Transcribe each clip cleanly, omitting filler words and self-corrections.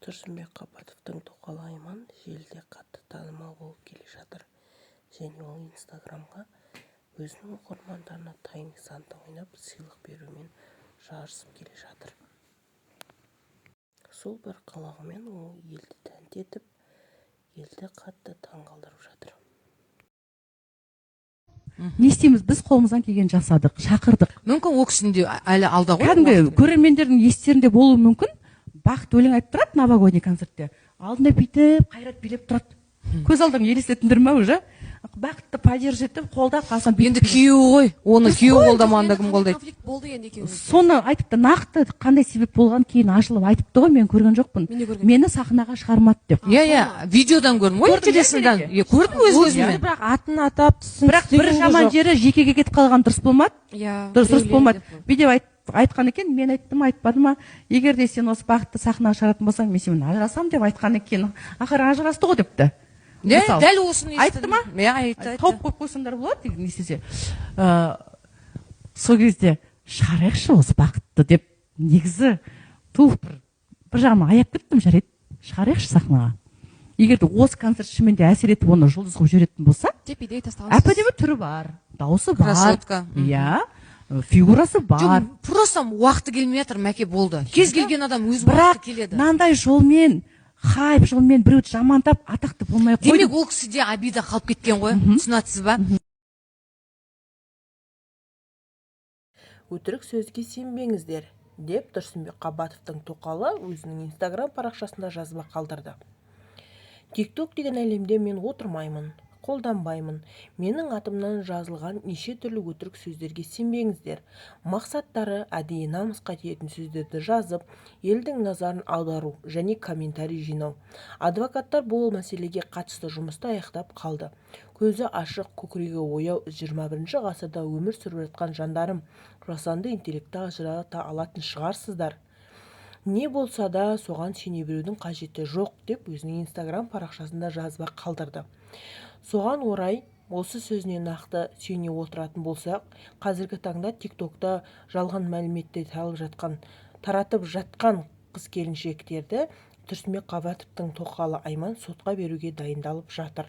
Тұрсынбек Қабатовтың тоқалы Айман желіде қатты танымал болып келе жатыр. Және ол Инстаграмға өзінің оқырмандарына тайны санды ойнап сыйлық берумен жарысып келе жатыр. Сол бір қылығымен ол елді тәнті етіп, елді қатты таңғалдырып жатыр. Не істейміз, біз қолымыздан келген жасадық, шақырдық. Мүмкін ол кісінің де әлі алда ғой. Кәдімгі көрермендердің естерінде болуы мүмкін. Бақыт өлең айтып тұрады новогодний концертте. Алдында бүйтіп, қайрат билеп тұрады. Көз алдың елестетіндір ме уже? Бақытты поддержит етіп, қолдап қалсам. Енді күйеуі ғой. Оны күйеуі қолдамағанда кім қолдайды? Конфликт болды енді екеуі. Соны айтыпты, нақты қандай себеп болған кейін ашылып айтыпты ғой, мен көрген жоқпын. Мені сахнаға шығармады деп. Иә, видеодан көрдім ғой, телесіндан. Көрдім өз-өзімен. Бірақ атын атап түсін. Бірақ бір жаман жері жекеге кетіп қалған дұрыс болмады. Дұрыс болмады. Видео айтқан екен, мен айттым, айтпады ма? Егер де сен осы Бақытты сахнаға шығаратын болсаң, мен сенімен ажырасам деп айтқан екен. Ақыры ажырасты ғой депті. Дәл осыны айтты ма? Айтты. Тауып қойып қойсаңдар болады деген естесе. Сол кезде шығарайықшы осы Бақытты деп негізі туып бір жағынан аяп кеттім, жарайды. Шығарайықшы сахнаға. Егер де осы концерт шынымен де әсер етіп оны жұлдыз қылып жіберетін болса, әп-әдемі түрі бар, дауысы бар. Красотка. Иә, фигурасы бар. Просто уақыты келмей жатыр, мәке болды. Кез келген адам өз уақыты келеді. Бірақ мынандай жолмен, хайп жолмен біреуді жамандап, атақты болмай қойды. Демек ол кісіде обида қалып кеткен ғой, түсінесіз ба? Өтірік сөзге сенбеңіздер, деп Тұрсынбек Қабатовтың тоқалы өзінің Инстаграм парақшасында жазба қалдырды. TikTok деген әлемде мен отырмаймын, қолданбаймын. Менің атымнан жазылған неше түрлі өтірік сөздерге сенбеңіздер. Мақсаттары әдейі намысқа тиетін сөздерді жазып, елдің назарын аудару және комментарий жинау. Адвокаттар бұл мәселеге қатысты жұмысты аяқтап қалды. Көзі ашық, көкірегі ояу 21 ғасырда өмір сүріп жатқан жандарым, жасанды интеллектті ажырата алатын шығарсыздар. Не болса да соған сене берудің қажеті жоқ деп өзінің Инстаграм парақшасында жазба қалдырды. Соған орай осы сөзіне нақты сене отыратын болсақ, қазіргі таңда TikTokта жалған мәліметті таратып жатқан қыз-келіншектерді Тұрсынбек Қабатовтың тоқалы Айман сотқа беруге дайындалып жатыр.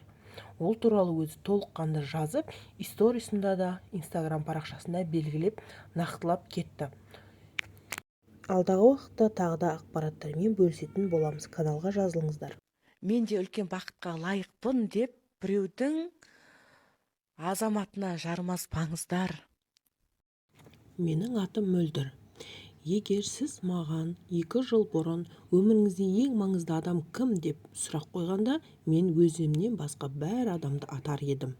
Ол туралы өзі толыққанды жазып, сторисында да Инстаграм парақшасында белгілеп, нақтылап кетті. Алдағы уақытта тағы да ақпараттармен бөлісетін боламыз. Каналға жазылыңыздар. Мен де үлкен бақытқа лайықпын деп біреудің азаматына жармаспаңыздар. Менің атым Мөлдір. Егер сіз маған 2 жыл бұрын өміріңізде ең маңызды адам кім деп сұрақ қойғанда, мен өзімнен басқа бәр адамды атар едім.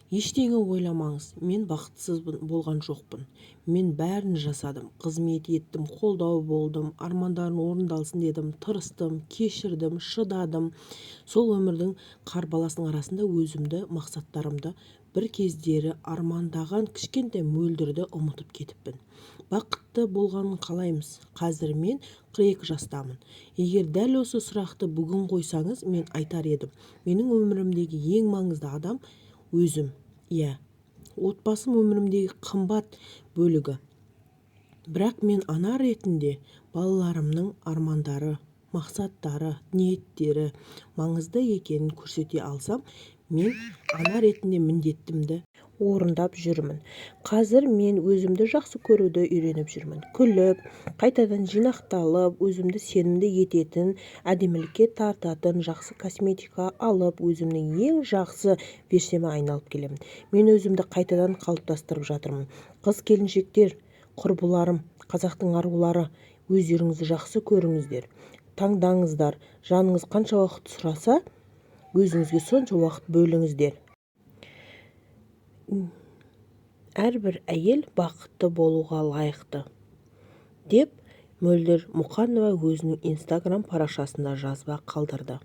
Ештеңе ойламаңыз, мен бақытсыз болған жоқпын. Мен бәрін жасадым, қызмет еттім, қолдау болдым, армандарын орындалсын дедім, тырыстым, кешірдім, шыдадым. Сол өмірдің қарбаласының арасында өзімді, мақсаттарымды, бір кездері армандаған кішкентай Мөлдірді ұмытып кетіппін. Бақытты болғанын қалаймыз. Қазір мен 42 жастамын. Егер дәл осы сұрақты бүгін қойсаңыз, мен айтар едім. Менің өмірімдегі ең маңызды адам өзім. Иә, отбасым өмірімдегі қымбат бөлігі. Бірақ мен ана ретінде балаларымның армандары, мақсаттары, ниеттері маңызды екенін көрсете алсам, мен ана ретінде міндетімді орындап жүрмін. Қазір мен өзімді жақсы көруді үйреніп жүрмін. Күліп, қайтадан жинақталып, өзімді сенімді ететін, әдемілікке тартатын жақсы косметика алып, өзімнің ең жақсы версияма айналып келемін. Мен өзімді қайтадан қалыптастырып жатырмын. Қыз-келіншектер, құрбыларым, қазақтың арулары, өздеріңізді жақсы көріңіздер. Таңдаңыздар, жаныңыз қанша уақыт сұраса, өзіңізге сонша уақыт бөліңіздер. Әрбір әйел бақытты болуға лайықты, деп Мөлдір Мұқанова өзінің Инстаграм парақшасында жазба қалдырды.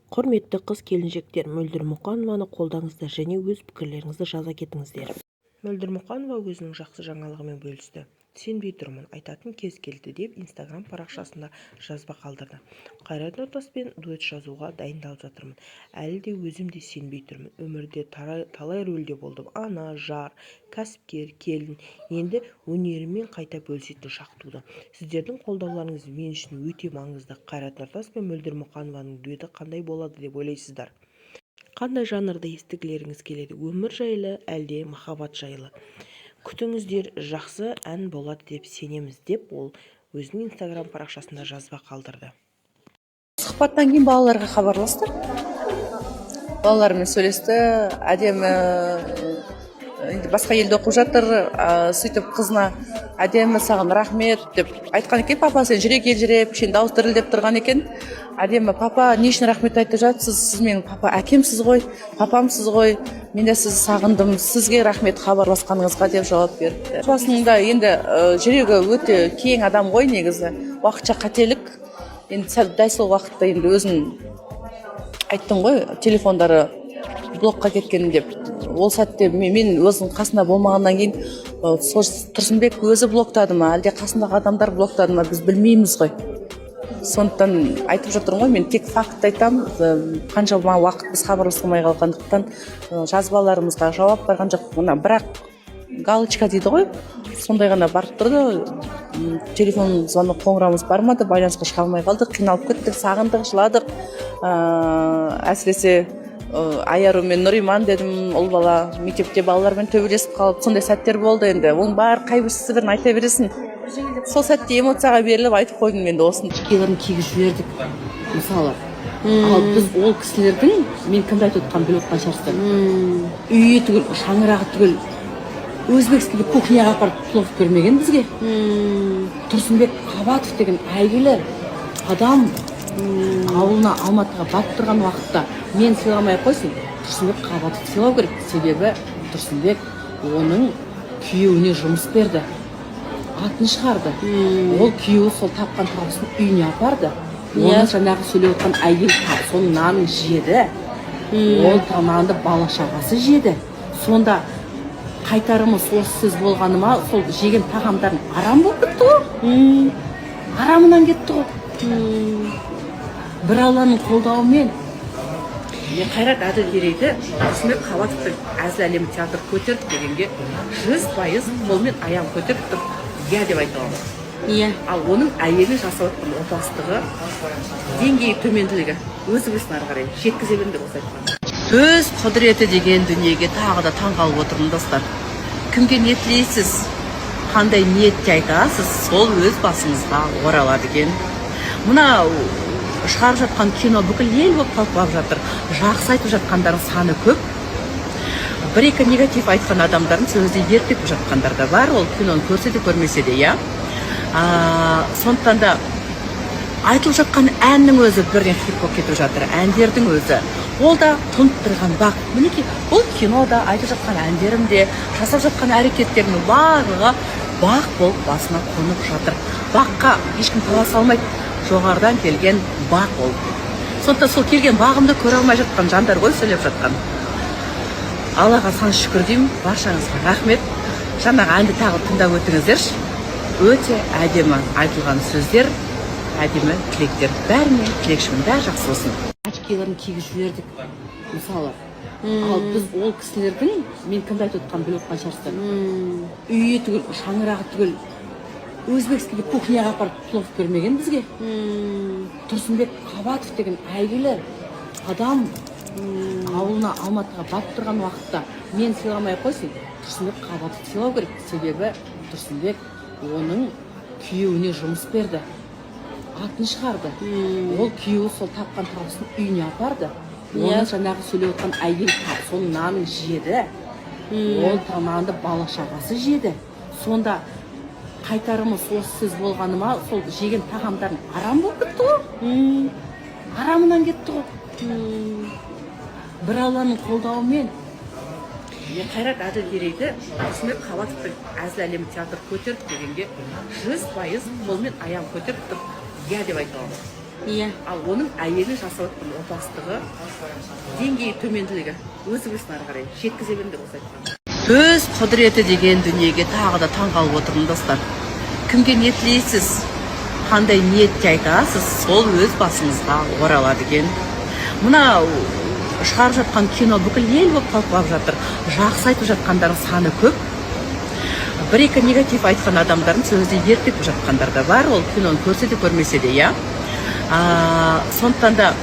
Құрметті қыз-келіншектер, Мөлдір Мұқанованы қолдаңыздар және өз пікірлеріңізді жаза кетіңіздер. Мөлдір Мұқанова өзінің жақсы жаңалығымен бөлісті. сенбей тұрмын, айтатын кез келді деп Instagram парақшасында жазба қалдырды. Қайрат Нұртаспен дуэт жазуға дайындалып жатырмын. Әлі де өзім де сенбей тұрмын. Өмірде талай рөлде болдым. Ана, жар, кәсіпкер, келін. Енді өнеріммен қайта бөлісетін шақ туды. Сіздердің қолдауларыңыз мен үшін өте маңызды. Қайрат Нұртас пен Мөлдір Мұқанованың дуэті қандай болады деп ойлайсыздар? Қандай жанрда естігілеріңіз келеді? Өмір жайлы, әлде махаббат жайлы? Күтіңіздер, жақсы ән болады деп сенеміз деп ол өзінің Instagram парақшасында жазба қалдырды. Сұхбаттан кейін балаларға хабарласты. Балалармен сөйлесті, әдемі енді басқа елде оқып жатыр, сөйтіп қызына әдемі саған рахмет деп айтқан екен. Папа сен жүрек елжіреп, дауыс дірілдеп тұрған екен. Әдемі папа не үшін рахмет айтып жатсыз? Сіз менің папа әкемсіз ғой, папамсыз ғой. Мен де сізді сағындым. Сізге рахмет хабарласқаныңызға деп жауап берді. Басында енді жүрегі өте кең адам ғой негізі. Уақытша қателік. Енді дәл сол уақытта енді өзін айттым ғой, телефондары блокқа кеткен деп. Ол сәтте мен өзінің қасында болмағаннан кейін Тұрсынбек өзі блоктады ма, әлде қасындағы адамдар блоктады ма, біз білмейміз ғой. Сондықтан айтып жатырмын ғой, мен тек факт айтам. Қаншама уақыт біз хабарласпай қалғандықтан жазбаларымызға жауап барған жоқ. Бірақ галочка дейді ғой, сондай ғана барып тұрды. Телефон звонок қоңырауымыз бармады, байланысқа шыға алмай қалдық, қиналып кеттік, сағындық, жыладық. Әсіресе Айару мен Нұриман дедім, ұл бала мектепте балалармен төбелесіп қалып, сондай сәттер болды енді. Оның бәрі қайбірін айта бересің. Сол сәтте эмоцияға беріліп айтып қойдым енді осыны. Кийлерін кигізіп жібердік, мысалы. Ал біз ол кісілердің, мен кімді айтып отқанын біліп отқан шығарсыздар. Үйі түгіл, шаңырағы түгіл, өзбекскийге кухняға апарып плов бермеген бізге. Тұрсынбек Қабатов деген әйгілі адам ауылына Алматыға батып тұрған уақытта мен сыйламай қойсын, Тұрсынбек Қабатов сыйлау керек. Себебі Тұрсынбек оның күйеуіне жұмыс берді, атын шығарды. Ол күйеуі сол тапқан табысын үйіне апарды. Оның жаңағы сөйлеп отқан әйел соның нанын жеді. Ол нанды бала шағасы жеді. Сонда қайтарымыз осы сөз болғаны ма, сол жеген тағамдарын арам болып кетті ғой. Арамынан кетті ғой. Бір Алланың қолдауымен Қайрат Әділгерейді Тұрсынбек Қабатовтың әзіл әлем театр көтерді дегенге 100% қолмен аяғын көтеріп тұр. Иә деп айта аламын. Ал оның әйелі жасап отқан опасыздығы, деңгейі төменділігі өзі білсін ары қарай жеткізе беремін деп осы айтқан. Сөз құдіреті деген дүниеге тағы да таңғалып отырмын достар. Кімге ниетлейсіз, қандай ниетте айтасыз, сол өз басыңызға оралады екен. Мына шығарып жатқан кино бүкіл ел болып талқылап жатыр. Жақсы айтып жатқандардың саны көп. Бір-екі негатив айтқан адамдардың сөзіне еріп кетіп жатқандар да бар. Ол киноны көрсе де көрмесе де, иә. Сондықтан да айтылып жатқан әннің өзі бірден хит болып кетіп жатыр. Әндердің өзі. Ол да тұнып тұрған бақ. Мінекей, бұл кинода айтып жатқан әндерім де, жасап жатқан әрекеттерінің барлығы бақ болып басына қонып жатыр. Баққа ешкім таласа алмайды. Жоғардан келген бақ ол. Сондықтан сол келген бағымды көре алмай жатқан жандар ғой сөйлеп жатқан. Аллаға сан шүкір деймін, баршаңызға рахмет. Жаңағы әнді тағы тыңдап өтіңіздерші. Өте әдемі айтылған сөздер, әдемі тілектер. Бәріне тілекшімін, бәрі жақсы болсын. Очкилерін кигізіп жібердік, мысалы. Ал біз ол кісілердің, мен кімді айтып отқанын біліп отқан шығарсыздар. Үйі түгіл, шаңырағы түгіл, өзбекскийге кухняға апарып плов бермеген бізге. Тұрсынбек Қабатов деген әйгілі адам ауылына Алматыға батып тұрған уақытта мен сыйламай қойсын, Тұрсынбек Қабатов сыйлау керек. Себебі Тұрсынбек оның күйеуіне жұмыс берді, атын шығарды. Ол күйеуі сол тапқан табысын үйіне апарды. Оның жаңағы сөйлеп отқан әйел соның нанын жеді. Ол нанды бала шағасы жеді. Сонда қайтарымыз осы сөз болғаны ма, сол жеген тағамдарын арам болып кетті ғой. Арамынан кетті ғой. Бір Алланың қолдауымен Қайрат Әділгерейді Тұрсынбек Қабатовтың әзіл әлем театр көтерді дегенге 100% қолмен аяғын көтеріп тұр. Иә деп айта аламын. Ал оның әйелі жасап отқан опасыздығы, деңгейі төменділігі өзі білсін ары қарай жеткізе беремін деп осы айтқан. Сөз құдіреті деген дүниеге тағы да таңғалып отырмын достар. кімге не тілейсіз, қандай ниетте айтасыз, сол өз басыңызға оралады екен. Мына шығарып жатқан кино бүкіл ел болып талқылап жатыр. Жақсы айтып жатқандардың саны көп. Бір-екі негатив айтқан адамдардың сөзді ертіп жатқандар да бар. Ол киноны көрсе де көрмесе де, иә. Сондықтан да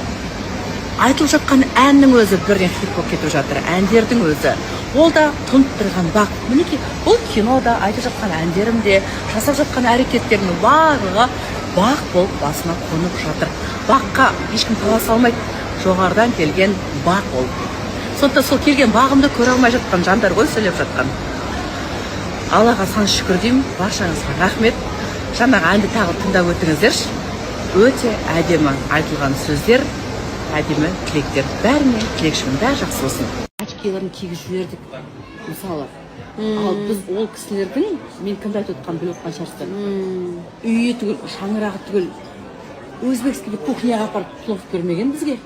айтылып жатқан әннің өзі бірден хит болып кетіп жатыр. Әндердің өзі. Ол да тұнып тұрған бақ. Мінекей, бұл кинода айтып жатқан әндерім де, жасап жатқан әрекеттерінің барлығы бақ болып басына қонып жатыр. Баққа ешкім таласа алмайды. Жоғарыдан келген бақ ол. Сондықтан сол келген бағымды көре алмай жатқан жандар ғой сөйлеп жатқан. Аллаға сан шүкір деймін, баршаңызға рахмет. Жаңағы әнді тағы тыңдап өтіңіздерші. Өте әдемі айтылған сөздер, әдемі тілектер. Бәріне тілекшімін, бәрі жақсы болсын. Очкиларын кигізіп жібердік, мысалы. Ал біз ол кісілердің, мен кімді айтып отқанын біліп отқан шығарсыздар. Үйі түгіл, шаңырағы түгіл, өзбекский кухняға апарып плов бермеген бізге.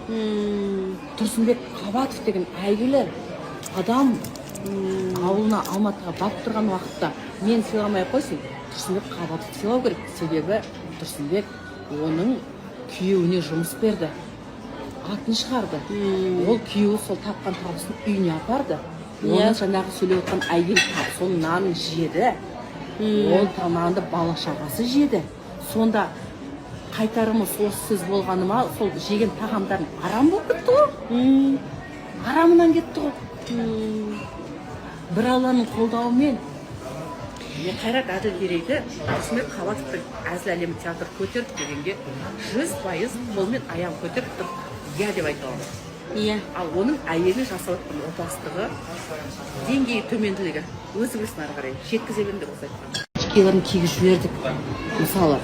Тұрсынбек Қабатов деген әйгілі адам ауылына Алматыға барып тұрған уақытта мен сыйламай қойсын, Тұрсынбек Қабатов сыйлау керек. Себебі Тұрсынбек оның күйеуіне жұмыс берді, атын шығарды. Ол күйеуі сол тапқан табысын үйіне апарды. Оны жаңағы сөйлеп отқан әйел соның нанын жеді. Ол тамағында бала шағасы жеді. Сонда қайтарымы осы сөз болғаны ма, сол жеген тағамдарын арам болып кетті ғой. Арамынан кетті ғой. Бір Алланың қолдауымен Қайрат Әділгерейді Тұрсынбек Қабатовтың әзіл әлемі театр көтеріп дегенге 100% қолмен аяғын көтеріп тұр. Я деп айта аламын. Иә. Ал оның әйелі жасап жатқан опасыздығы, деңгейі төменділігі өзі білсін ары қарай жеткізе беріңдер осы айтқан. Очкиларын кигізіп жібердік, мысалы.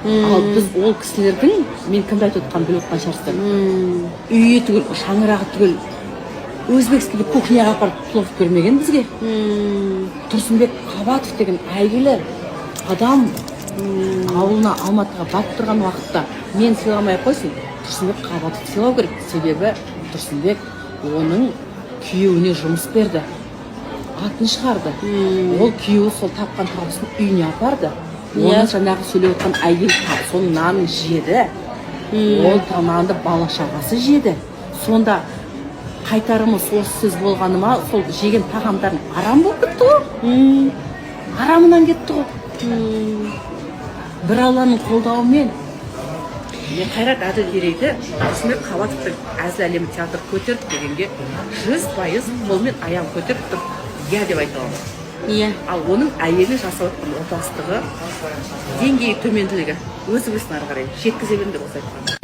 Ал біз ол кісілердің, мен кімді айтып отқанын біліп отқан шығарсыздар. Үйі түгіл, шаңырағы түгіл, өзбекский кухняға апарып плов бермеген бізге. Тұрсынбек Қабатов деген әйгілі адам ауылына Алматыға барып тұрған уақытта мен сыйламай қойсын, Тұрсынбек Қабатов сыйлау керек. Себебі Тұрсынбек оның күйеуіне жұмыс берді, атын шығарды. Ол күйеуі сол тапқан табысын үйіне апарды. Оны жаңағы сөйлеп отқан әйел соның нанын жеді. Ол тамағында бала шағасы жеді. Сонда қайтарымы осы сөз болғаны ма, сол жеген тағамдарын арам болып кетті ғой. Арамынан кетті ғой. Бір Алланың қолдауымен Қайрат Әділгерейді Тұрсынбек Қабатовтың әзіл әлемі театр көтеріп дегенге 100% қолмен аяғын көтеріп тұр. Я деп айта аламын. Иә. Ал оның әйелі жасап жатқан опасыздығы, деңгейі төменділігі өзі білсін ары қарай жеткізе беріңдер осы айтқан.